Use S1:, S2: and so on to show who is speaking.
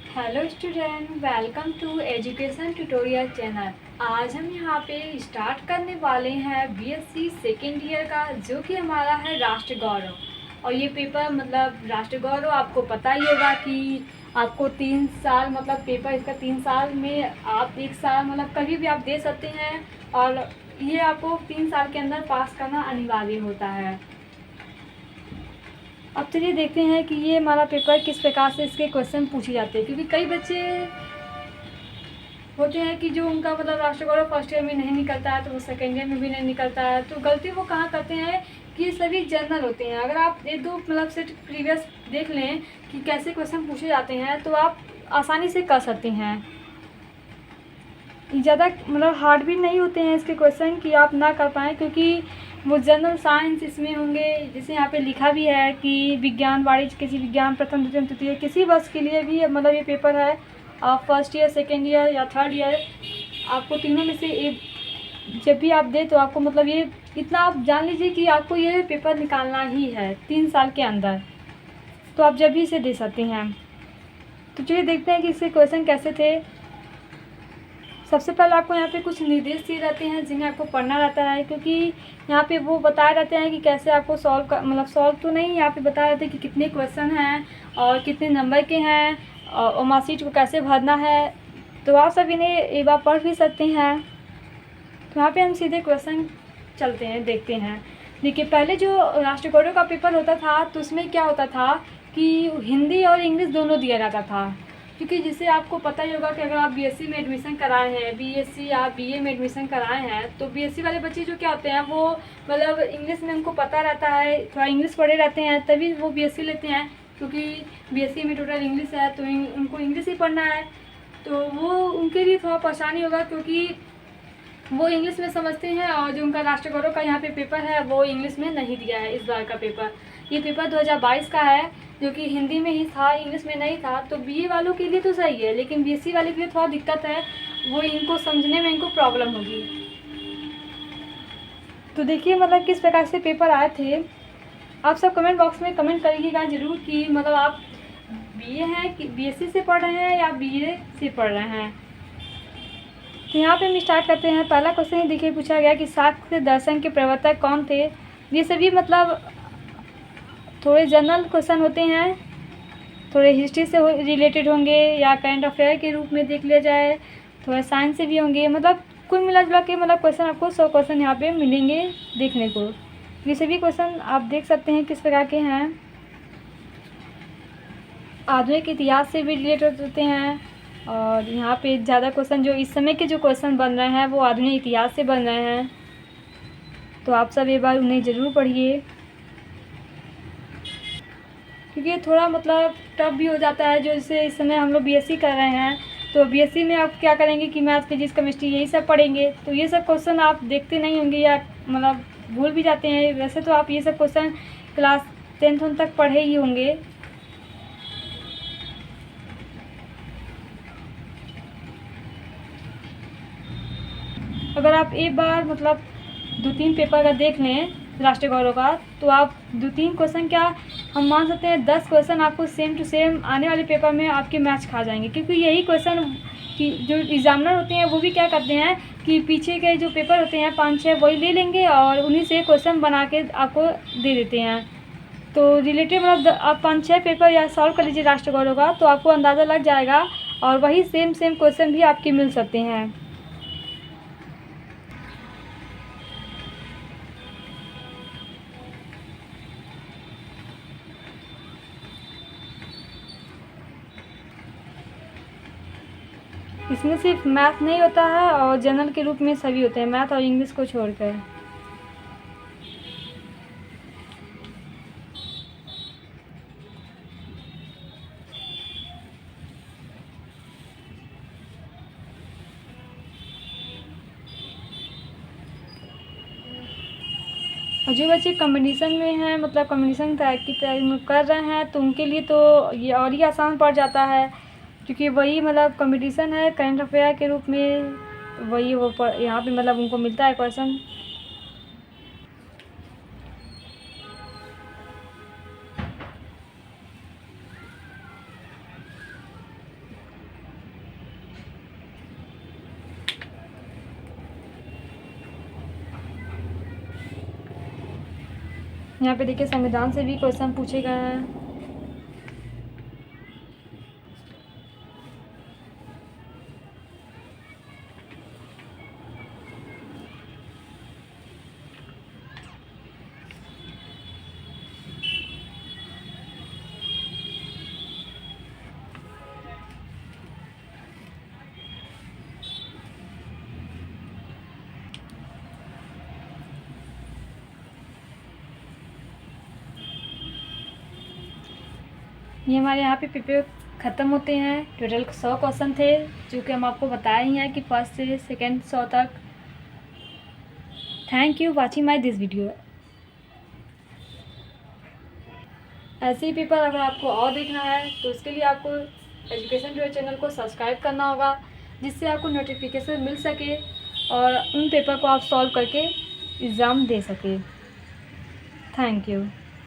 S1: Hello student, welcome to education tutorial channel. आज हम यहाँ पे स्टार्ट करने वाले हैं बीएससी सेकेंड ईयर का, जो कि हमारा है राष्ट्र गौरव। और ये पेपर मतलब राष्ट्र गौरव आपको पता ही होगा कि आपको 3 साल मतलब पेपर इसका 3 साल में आप 1 साल मतलब कभी भी आप दे सकते हैं। और ये आपको 3 साल के अंदर पास करना अनिवार्य होता है। अब चलिए देखते हैं कि ये हमारा पेपर किस प्रकार से इसके क्वेश्चन पूछे जाते हैं, क्योंकि कई बच्चे होते हैं कि जो उनका मतलब राष्ट्र गौरव फर्स्ट ईयर में नहीं निकलता है तो वो सेकेंड ईयर में भी नहीं निकलता है। तो गलती वो कहाँ करते हैं कि ये सभी जनरल होते हैं। अगर आप एक दो मतलब सेट प्रीवियस देख लें कि कैसे क्वेश्चन पूछे जाते हैं तो आप आसानी से कर सकते हैं। ज़्यादा मतलब हार्ड भी नहीं होते हैं इसके क्वेश्चन कि आप ना कर पाएँ, क्योंकि वो जनरल साइंस इसमें होंगे। जैसे यहाँ पे लिखा भी है कि विज्ञान वाणिज्य किसी विज्ञान प्रथम द्वितीय तृतीय किसी वर्ष के लिए भी मतलब ये पेपर है। आप फर्स्ट ईयर सेकेंड ईयर या थर्ड ईयर आपको तीनों में से एक जब भी आप दे तो आपको मतलब ये इतना आप जान लीजिए कि आपको ये पेपर निकालना ही है 3 साल के अंदर। तो आप जब भी इसे दे सकते हैं। तो चलिए देखते हैं कि इसके क्वेश्चन कैसे थे। सबसे पहले आपको यहाँ पे कुछ निर्देश दिए रहते हैं जिन्हें आपको पढ़ना रहता है, क्योंकि यहाँ पे वो बताए रहते हैं कि कैसे आपको सॉल्व कर मतलब सॉल्व तो नहीं, यहाँ पे बताए रहते हैं कि कितने क्वेश्चन हैं और कितने नंबर के हैं और मार्कशीट को कैसे भरना है। तो आप सब इन्हें एक बार पढ़ भी सकते हैं। तो यहाँ पे हम सीधे क्वेश्चन चलते हैं, देखते हैं। देखिए, पहले जो राष्ट्र गौरव का पेपर होता था तो उसमें क्या होता था कि हिंदी और इंग्लिश दोनों दिया जाता था। क्योंकि जिसे आपको पता ही होगा कि अगर आप बीएससी में एडमिशन कराए हैं, बीएससी या बीए में एडमिशन कराए हैं, तो बीएससी वाले बच्चे जो क्या होते हैं वो मतलब इंग्लिश में उनको पता रहता है, थोड़ा इंग्लिश पढ़े रहते हैं तभी वो बीएससी लेते हैं। क्योंकि बीएससी में टोटल इंग्लिश है तो उनको इंग्लिश ही पढ़ना है। तो वो उनके लिए थोड़ा परेशानी होगा, क्योंकि वो इंग्लिश में समझते हैं और जो उनका राष्ट्र गौरव का यहाँ पे पेपर है वो इंग्लिश में नहीं दिया है। इस बार का पेपर, ये पेपर 2022 का है, जो कि हिंदी में ही था, इंग्लिश में नहीं था। तो बीए वालों के लिए तो सही है, लेकिन बीएससी वाले के लिए थोड़ा दिक्कत है, वो इनको समझने में इनको प्रॉब्लम होगी। तो देखिए मतलब किस प्रकार से पेपर आए थे। आप सब कमेंट बॉक्स में कमेंट करिएगा ज़रूर कि मतलब आप बीए हैं कि बीएससी से पढ़ रहे हैं या बीए से पढ़ रहे हैं। तो यहाँ पे हम स्टार्ट करते हैं। पहला क्वेश्चन ही देखिए पूछा गया कि शाक्य दर्शन के प्रवर्तक कौन थे। ये सभी मतलब थोड़े जनरल क्वेश्चन होते हैं, थोड़े हिस्ट्री से रिलेटेड होंगे या करंट अफेयर के रूप में देख लिया जाए, थोड़ा साइंस से भी होंगे। मतलब कुल मिला जुला के मतलब क्वेश्चन आपको 100 क्वेश्चन यहाँ पे मिलेंगे देखने को। ये सभी क्वेश्चन आप देख सकते हैं किस प्रकार के हैं। आधुनिक इतिहास से भी रिलेटेड होते हैं। और यहाँ पे ज़्यादा क्वेश्चन जो इस समय के जो क्वेश्चन बन रहे हैं वो आधुनिक इतिहास से बन रहे हैं। तो आप सब एक बार उन्हें ज़रूर पढ़िए, क्योंकि ये थोड़ा मतलब टफ भी हो जाता है। जो जैसे इस समय हम लोग बीएससी कर रहे हैं तो बीएससी में आप क्या करेंगे कि मैथ फिजिक्स केमिस्ट्री यही सब पढ़ेंगे। तो ये सब क्वेश्चन आप देखते नहीं होंगे या मतलब भूल भी जाते हैं। वैसे तो आप ये सब क्वेश्चन क्लास 10th तक पढ़े ही होंगे। अगर आप एक बार मतलब 2-3 पेपर का देख लें राष्ट्रीय गौरव का, तो आप 2-3 क्वेश्चन क्या हम मान सकते हैं 10 क्वेश्चन आपको सेम टू सेम आने वाले पेपर में आपके मैच खा जाएंगे। क्योंकि यही क्वेश्चन कि जो एग्जामिनर होते हैं वो भी क्या करते हैं कि पीछे के जो पेपर होते हैं 5-6 वही ले लेंगे और उन्हीं से क्वेश्चन बना के आपको दे देते हैं। तो रिलेटेड मतलब आप 5-6 पेपर या सॉल्व कर लीजिए राष्ट्रीय गौरव का, तो आपको अंदाज़ा लग जाएगा और वही सेम क्वेश्चन भी आपके मिल सकते हैं। इसमें सिर्फ मैथ नहीं होता है और जनरल के रूप में सभी होते हैं, मैथ और इंग्लिश को छोड़कर। और जो बच्चे कंपटीशन में हैं मतलब कंपटीशन की तैयारी कर रहे हैं तो उनके लिए तो ये और ही आसान पड़ जाता है, क्योंकि वही मतलब कंपटीशन है करंट अफेयर के रूप में, वही वो यहाँ पे मतलब उनको मिलता है क्वेश्चन। यहाँ पे देखिए संविधान से भी क्वेश्चन पूछे गए हैं। ये हमारे यहाँ पे पेपर ख़त्म होते हैं। टोटल 100 क्वेश्चन थे, जो कि हम आपको बताए ही हैं कि फर्स्ट से सेकेंड 100 तक। Thank you watching my this video. ऐसे ही पेपर अगर आपको और देखना है तो उसके लिए आपको एजुकेशन ट्यूटर चैनल को सब्सक्राइब करना होगा, जिससे आपको नोटिफिकेशन मिल सके और उन पेपर को आप सॉल्व करके एग्ज़ाम दे सके। Thank you.